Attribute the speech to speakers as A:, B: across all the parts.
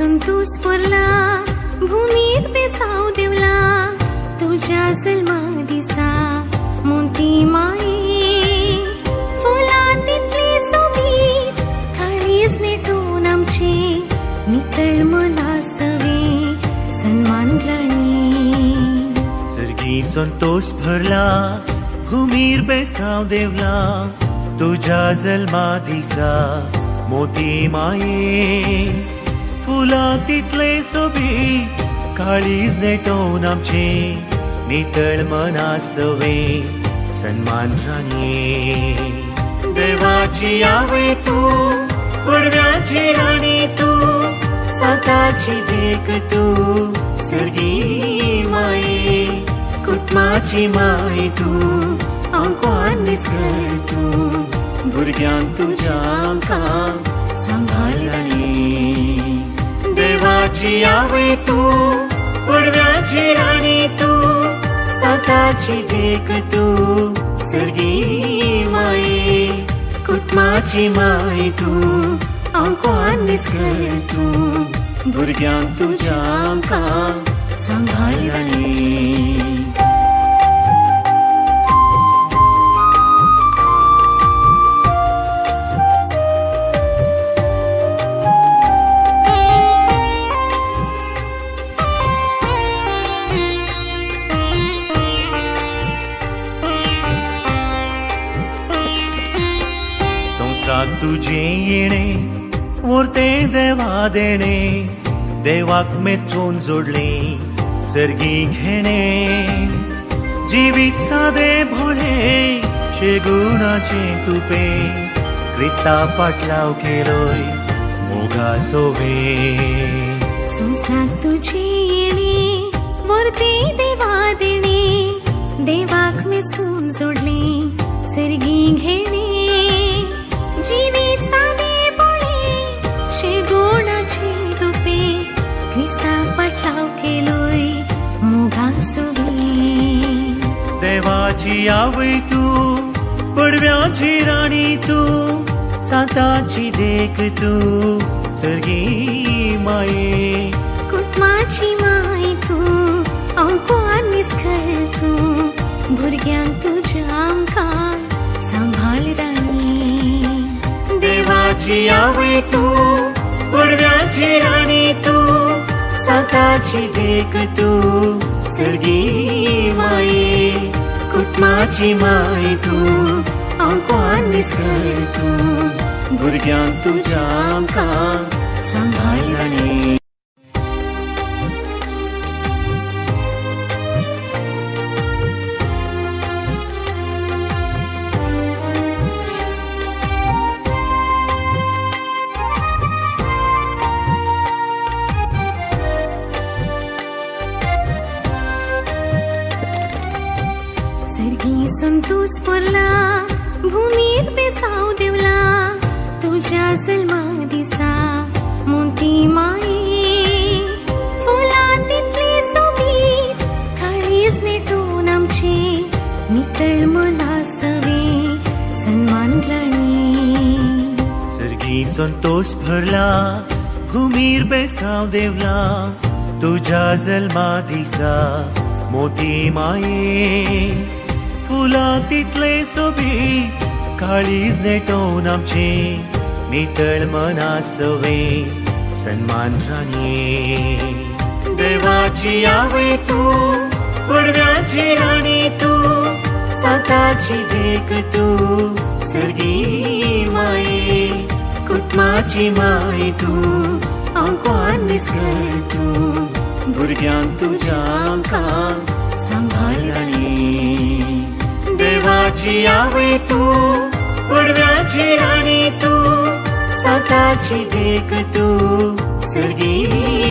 A: संतोष स्फुरला भूमीर पेसाव देवला तुझ्या जन्मा दिसा मोती माये फुलांतली सोबीत काळीज नेटून आमचे नितळ मनासवे सन्मान राणी
B: सर्गी संतोष भरला भूमीर बेसाव देवला तुझ्या जन्मा दिसा मोती माये फुला तितले सोबी काळीज नेटोवन आमचे नितळ मनासवे सन्मान राणी देवाची आवय तू पडव्याची राणी तू साताची देख तू सर्गी माये कुटुंबाची माय तू आमकां निसळ तू भुरग्यांक तुज्या आमकां सांभाळ राणी देवाची आवय तू पडव्याची राणी तू साताची देख तू सर्गी माये कुटुंबाची माय तू आमकां निसळ तू भुरग्यांक तुज्या आमकां सांभाळ राणी तुझे येणे वरते देवा देणे देवाक मेचून जोडले सर्गी घेणे जिवीत सादे भोळे शेगुणाचे तुपे क्रिस्ता पाटलाव केलोय मोगा सोवे
A: संसार तुझे येणे वरते देवा देणे देवाक मेचून जोडले सर्गी घेणे जीवित सादे बोळे शेगुणाचे तुपे क्रिस्ता पाटलाव केलोय मोगा सोवे
B: देवाची आवय तू पडव्याची राणी तू साताची देख तू सर्गी माये
A: कुटुंबाची माय तू आमकां निसळ तू भुरग्यांक तुज्या आमकां सांभाळ राणी
B: देवाची आवय तू पडव्याची राणी तू साताची देख तू सर्गी माये कुटुंबाची माय तू आमकां निसळ तू भुरग्यांक तुज्या आमकां सांभाळ राणी
A: सर्गी संतोष स्फुरला भूमीर पेसाव देवला तुझ्या जन्मा दिसा मोती माये फुलांतली सोबीत काळीज नेटून आमचे नितळ मनासवे सन्मान राणी
B: सर्गी संतोष भरला भूमीर बेसाव देवला तुझ्या जन्मा दिसा मोती माये फुला तितले सोबी काळीज नेटोवन आमचे नितळ मनासवे सन्मान राणी देवाची आवय तू पडव्याची राणी तू साताची देख तू सर्गी माये कुटुंबाची माय तू आमकां निसळ तू भुरग्यांक तुज्या आमकां सांभाळ राणी देवाची आवय तू पडव्याची राणी तू साताची देख तू सर्गी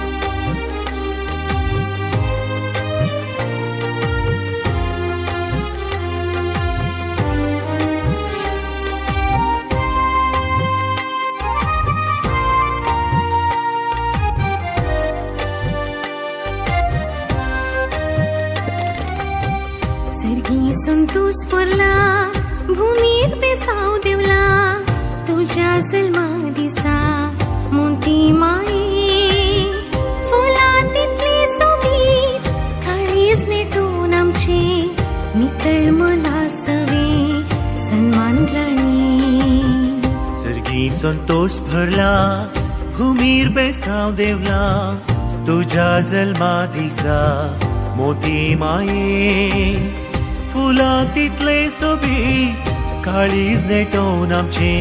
A: सर्गी संतोष स्फुरला भूमीर पेसाव देवला तुझ्या जन्मा दिसा मोती माये
B: संतोष भरला घुमीर बेसांव देवला तुझ्या जल्मा दिसा मोती माये फुला तितले सोबी काळीज नेटोवन आमचे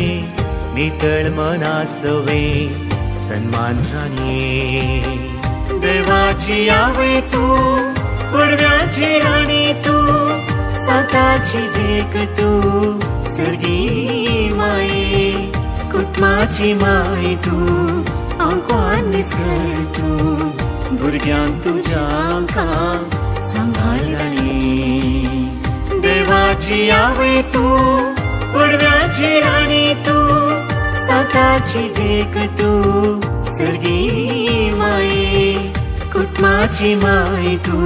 B: नितळ मना सवे सन्मान राणी देवाची आवय तू पडव्याची राणी तू साताची देख तू सर्गी माये कुटुंबाची माय तू आंकवान निसळ तू भुरग्यांक तुझ्या आमकां सांभाळ राणी देवाची आवय तू पडव्याची राणी तू साताची देख तू सर्गी माये कुटुंबाची माय तू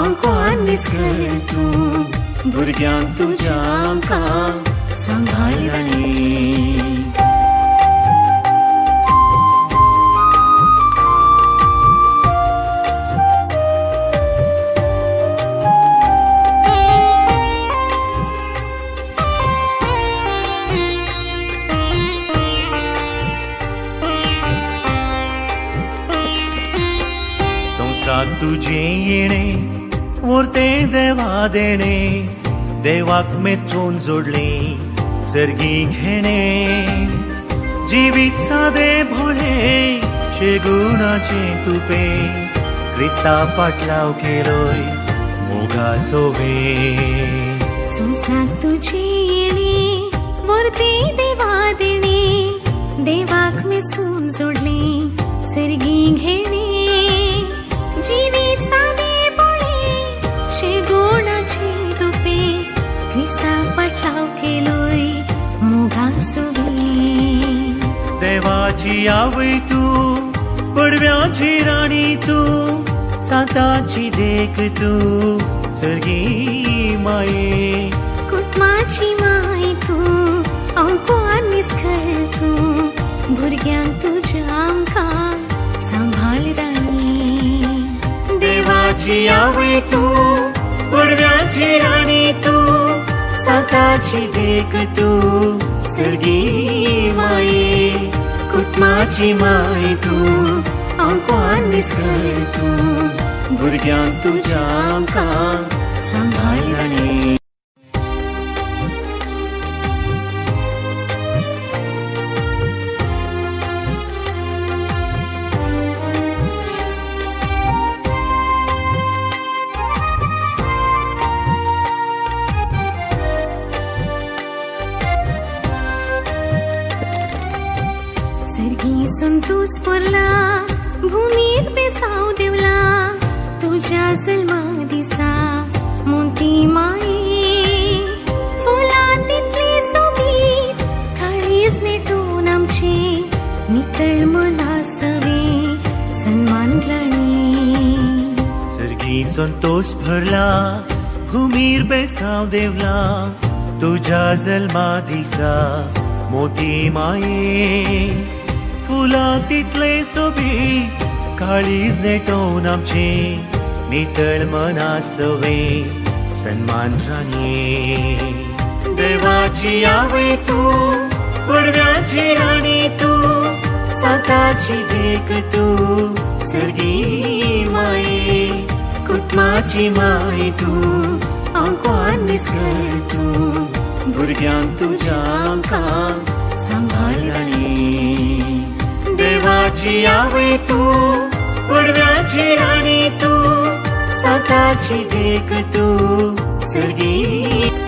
B: आंकवान निसळ तू भुरग्यांक तुझ्या आमकां सांभाळ राणी तुझे येणे वरते देवा देणे देवाक मेचून जोडले सर्गी घेणे जिवीत सादे भोळे शेगुणाचे तुपे क्रिस्ता पाटलाव केलोय मोगा सोवे
A: संसार तुझे येणे वरते देवा देणे देवाक मेचून जोडले सर्गी घेणे जीवित सादे बोळे शेगुणाचे तुपे क्रिस्ता पाटलाव केलोय मोगा सोवे
B: देवाची आवय तू पडव्याची राणी तू साताची देख तू सर्गी माये
A: कुटुंबाची माय तू आंकवान निसळ तू भुरग्यांक तुझ्या आमकां सांभाळ राणी देवाची आवय तू पडव्याची राणी तू साताची देख तू सर्गी माये कुटुंबाची माय तू आंकवान निसळ तू भुरग्यांक तुझ्या आमकां सांभाळ राणी सर्गी संतोष पडला भूमीर बेसांव देवला तुझ्या जल्मा दिसा मोती माये फुला तितली सोबीत काळीज नेटून आमचे नितळ मना सवे सन्मान राणी
B: सर्गी संतोष भरला घुमीर बेसांव देवला तुझ्या जल्मा दिसा मोती माये फुला तितले सोबी काळीज नेटोवन आमचे नितळ मना सवे सन्मान राणी देवाची आवय तू पडव्याची राणी तू साताची देख तू सर्गी माये कुटुंबाची माय तू आंकवान निसळ तू भुरग्यांक तुझ्या आमकां सांभाळ राणी देवाची आवय तू पडव्याची राणी तू साताची देख तू सर्गी